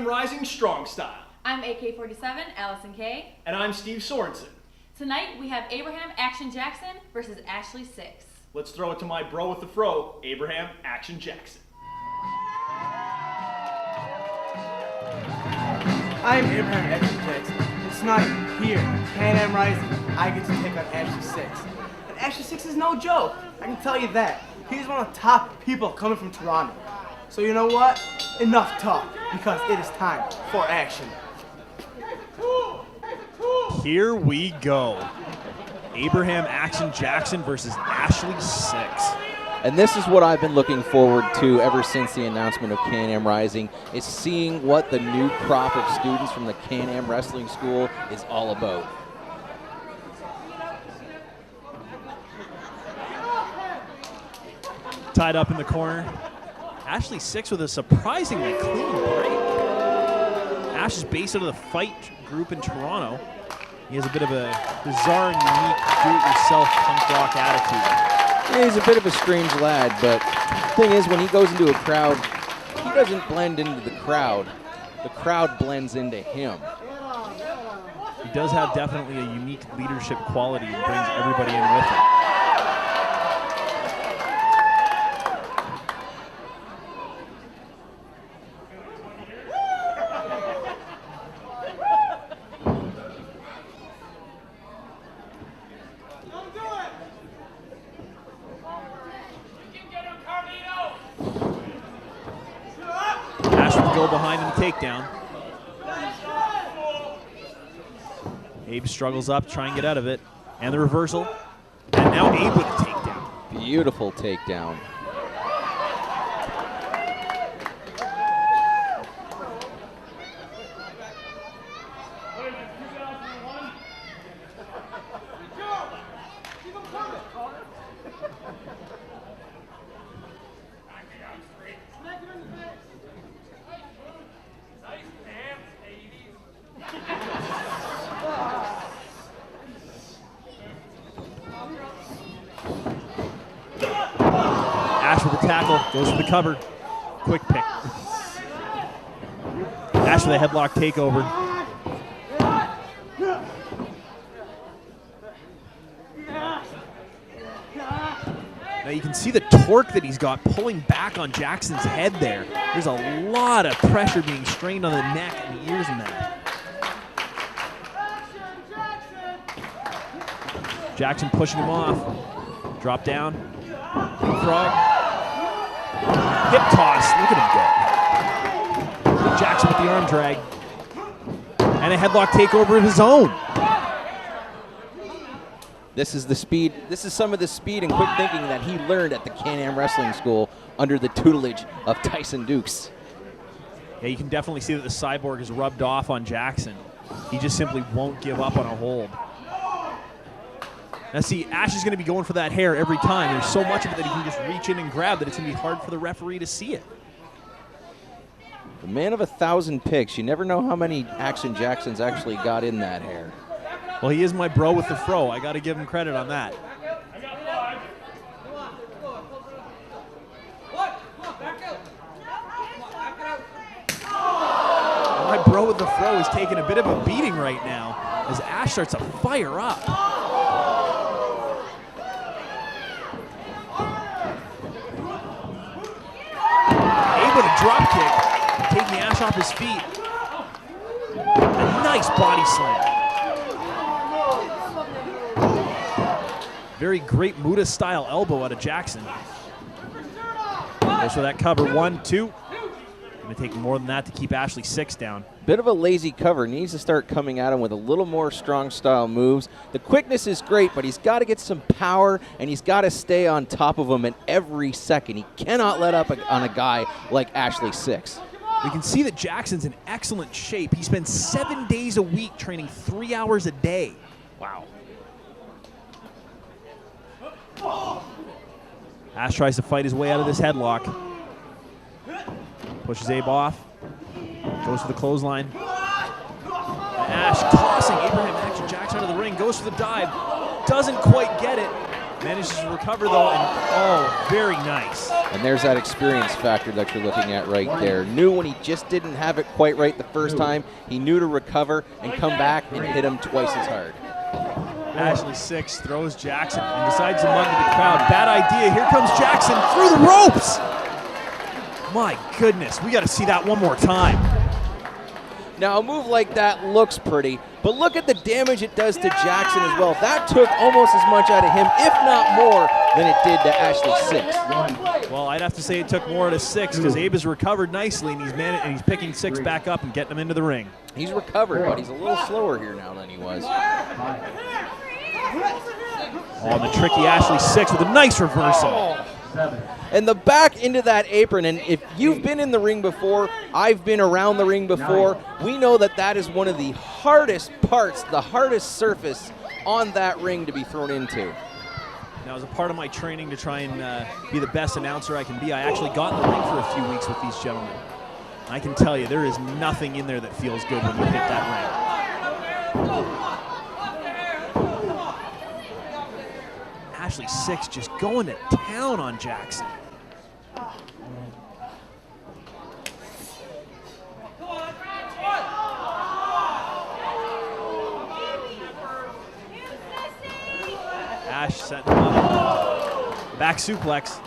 Can-Am Rising StrongStyle. I'm AK-47, Allison Kay. And I'm Steve Sorensen. Tonight we have Abraham Action Jackson versus Ashley Sixx. Let's throw it to my bro with the fro, Abraham Action Jackson. I'm Abraham Action Jackson. Tonight, here, Can-Am Rising, I get to take on Ashley Sixx. And Ashley Sixx is no joke, I can tell you that. He's one of the top people coming from Toronto. So you know what? Enough talk, because it is time for action. Here we go. Abraham Action Jackson versus Ashley Sixx. And this is what I've been looking forward to ever since the announcement of Can-Am Rising, is seeing what the new crop of students from the Can-Am Wrestling School is all about. Tied up in the corner. Ashley Sixx with a surprisingly clean break. Ash is based out of the Fight group in Toronto. He has a bit of a bizarre, unique, do-it-yourself punk rock attitude. Yeah, he's a bit of a strange lad, but the thing is, when he goes into a crowd, he doesn't blend into the crowd. The crowd blends into him. He does have definitely a unique leadership quality and brings everybody in with him. Go behind in the takedown. Abe struggles up, try and get out of it. And the reversal. And now Abe with a takedown. Beautiful takedown. Ash with the tackle, goes for the cover. Quick pick. Ash with a headlock takeover. Now you can see the torque that he's got pulling back on Jackson's head there. There's a lot of pressure being strained on the neck and the ears in that. Jackson pushing him off. Drop down. Frog. Hip toss. Look at him go. Jackson with the arm drag. And a headlock takeover of his own. This is the speed. This is some of the speed and quick thinking that he learned at the Can-Am Wrestling School under the tutelage of Tyson Dukes. Yeah, you can definitely see that the cyborg is rubbed off on Jackson. He just simply won't give up on a hold. Now see, Ash is going to be going for that hair every time. There's so much of it that he can just reach in and grab that it's going to be hard for the referee to see it. The man of 1,000 picks. You never know how many Action Jacksons actually got in that hair. Well, he is my bro with the fro. I got to give him credit on that. My bro with the fro is taking a bit of a beating right now as Ash starts to fire up. Abe with a drop kick, taking Ash off his feet. A nice body slam. Very great Muda-style elbow out of Jackson. Goes for that cover, 1, 2. Going to take more than that to keep Ashley Sixx down. Bit of a lazy cover. Needs to start coming at him with a little more strong style moves. The quickness is great, but he's got to get some power, and he's got to stay on top of him in every second. He cannot let up on a guy like Ashley Sixx. We can see that Jackson's in excellent shape. He spends 7 days a week training 3 hours a day. Wow. Ash tries to fight his way out of this headlock. Pushes Abe off. Goes for the clothesline. Ash tossing Abraham Action Jackson out of the ring. Goes for the dive. Doesn't quite get it. Manages to recover though, and oh, very nice. And there's that experience factor that you're looking at right there. Knew when he just didn't have it quite right the first time, he knew to recover and come back and hit him twice as hard. Ashley Sixx throws Jackson and decides to mug the crowd. Bad idea. Here comes Jackson through the ropes. My goodness, we got to see that one more time. Now, a move like that looks pretty, but look at the damage it does to Jackson as well. That took almost as much out of him, if not more, than it did to Ashley Sixx. Well, I'd have to say it took more to Sixx because Abe has recovered nicely, and he's picking Sixx back up and getting him into the ring. He's recovered, but he's a little slower here now than he was. Oh, and the tricky Ashley Sixx with a nice reversal. And the back into that apron, and if you've been in the ring before, I've been around the ring before, we know that that is one of the hardest parts, the hardest surface on that ring to be thrown into. Now, as a part of my training to try and be the best announcer I can be, I actually got in the ring for a few weeks with these gentlemen. I can tell you, there is nothing in there that feels good when you hit that ring. Ashley Sixx just going to town on Jackson. Ash setting him up. Back suplex.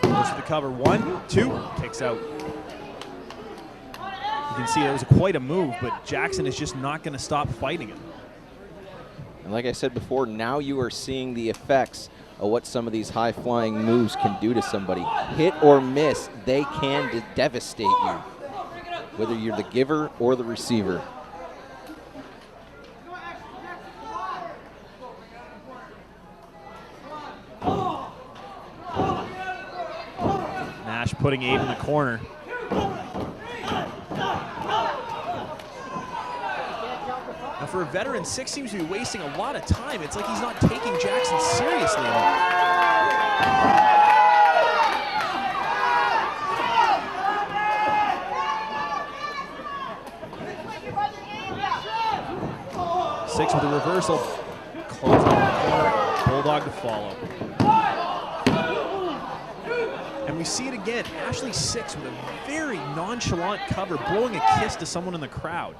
Goes for the cover. 1, 2, kicks out. You can see it was quite a move, but Jackson is just not going to stop fighting him. And like I said before, now you are seeing the effects of what some of these high-flying moves can do to somebody. Hit or miss, they can devastate you, whether you're the giver or the receiver. Nash putting Abe in the corner. Now for a veteran, Sixx seems to be wasting a lot of time. It's like he's not taking Jackson seriously enough. Sixx with a reversal. Close on the corner. Bulldog to follow. And we see it again. Ashley Sixx with a very nonchalant cover, blowing a kiss to someone in the crowd.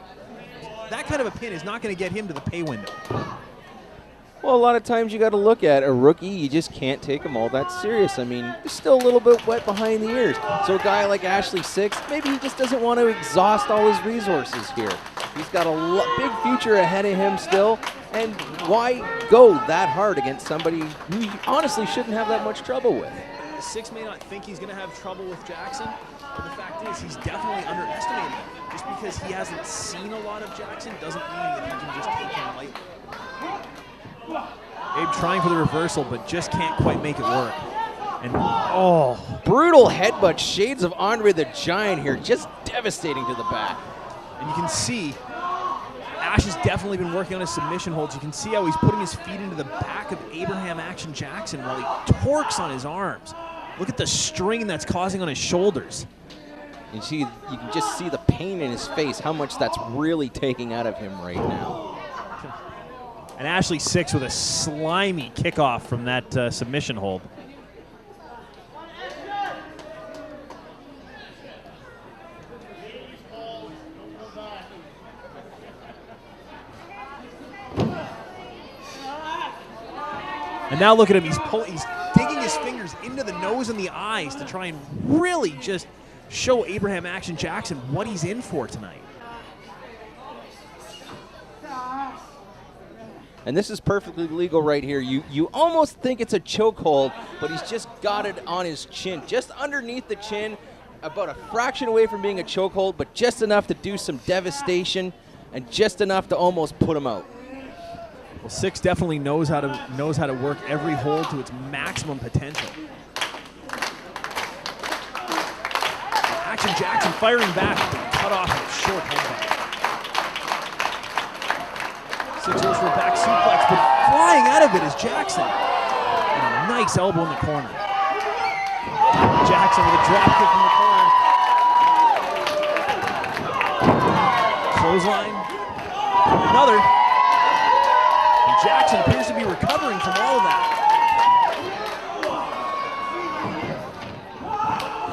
That kind of a pin is not going to get him to the pay window. Well, a lot of times you got to look at a rookie. You just can't take him all that serious. I mean, he's still a little bit wet behind the ears. So a guy like Ashley Sixx, maybe he just doesn't want to exhaust all his resources here. He's got a big future ahead of him still. And why go that hard against somebody who you honestly shouldn't have that much trouble with? Sixx may not think he's going to have trouble with Jackson, but the fact is he's definitely underestimating him. Just because he hasn't seen a lot of Jackson doesn't mean that he can just take him lightly. Abe trying for the reversal, but just can't quite make it work. And oh, brutal headbutt, shades of Andre the Giant here, just devastating to the back. And you can see Ash has definitely been working on his submission holds. You can see how he's putting his feet into the back of Abraham Action Jackson while he torques on his arms. Look at the strain that's causing on his shoulders. You can just see the pain in his face, how much that's really taking out of him right now. And Ashley Sixx with a slimy kickoff from that submission hold. And now look at him, he's digging his fingers into the nose and the eyes to try and really just show Abraham Action Jackson what he's in for tonight. And this is perfectly legal right here. You almost think it's a chokehold, but he's just got it on his chin, just underneath the chin, about a fraction away from being a chokehold, but just enough to do some devastation and just enough to almost put him out. Well, Sixx definitely knows how to work every hold to its maximum potential. Action Jackson firing back, cut off with a short headbutt. Sixx goes for a back suplex, but flying out of it is Jackson. And a nice elbow in the corner. Jackson with a drop kick in the corner. Clothesline. Another. Jackson appears to be recovering from all of that.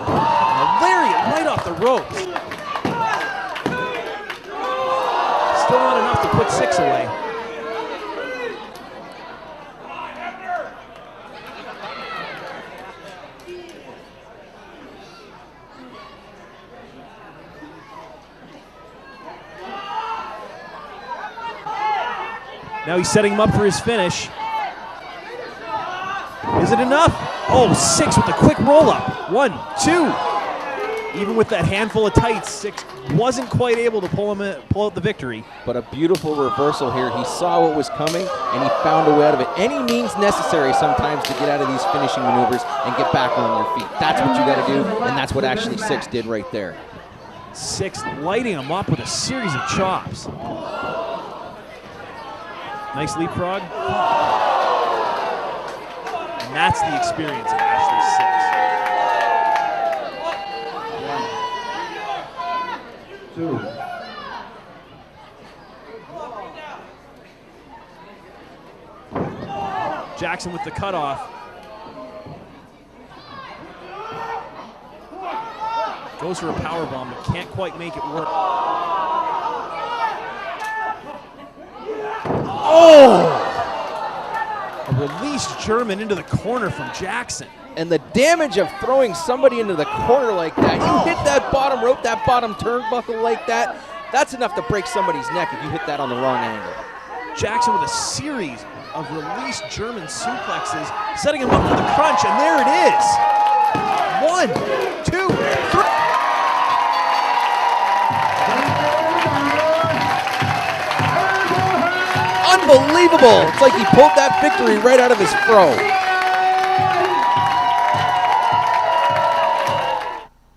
A lariat right off the ropes. Still not enough to put Sixx away. Now he's setting him up for his finish. Is it enough? Oh, Sixx with a quick roll-up. 1, 2. Even with that handful of tights, Sixx wasn't quite able to pull out the victory. But a beautiful reversal here. He saw what was coming, and he found a way out of it. Any means necessary sometimes to get out of these finishing maneuvers and get back on your feet. That's what you got to do, and that's what Ashley Sixx did right there. Sixx lighting him up with a series of chops. Nice leapfrog. And that's the experience of Ashley Sixx. 2. Jackson with the cutoff. Goes for a power bomb, but can't quite make it work. Oh! A released German into the corner from Jackson. And the damage of throwing somebody into the corner like that, you hit that bottom rope, that bottom turnbuckle like that, that's enough to break somebody's neck if you hit that on the wrong angle. Jackson with a series of released German suplexes, setting him up for the crunch, and there it is. 1, 2, 3. Unbelievable! It's like he pulled that victory right out of his fro.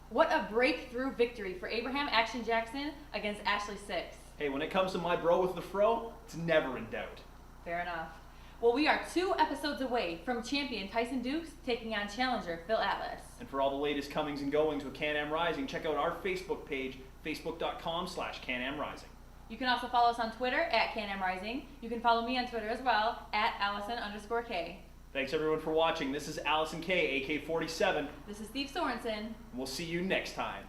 What a breakthrough victory for Abe Action Jackson against Ashley Sixx. Hey, when it comes to my bro with the fro, it's never in doubt. Fair enough. Well, we are 2 episodes away from champion Tyson Dukes taking on challenger Phil Atlas. And for all the latest comings and goings with Can-Am Rising, check out our Facebook page, facebook.com/Can-Am Rising. You can also follow us on Twitter at Can-Am Rising. You can follow me on Twitter as well at Allison_K. Thanks everyone for watching. This is Allison K, AK-47. This is Steve Sorensen. We'll see you next time.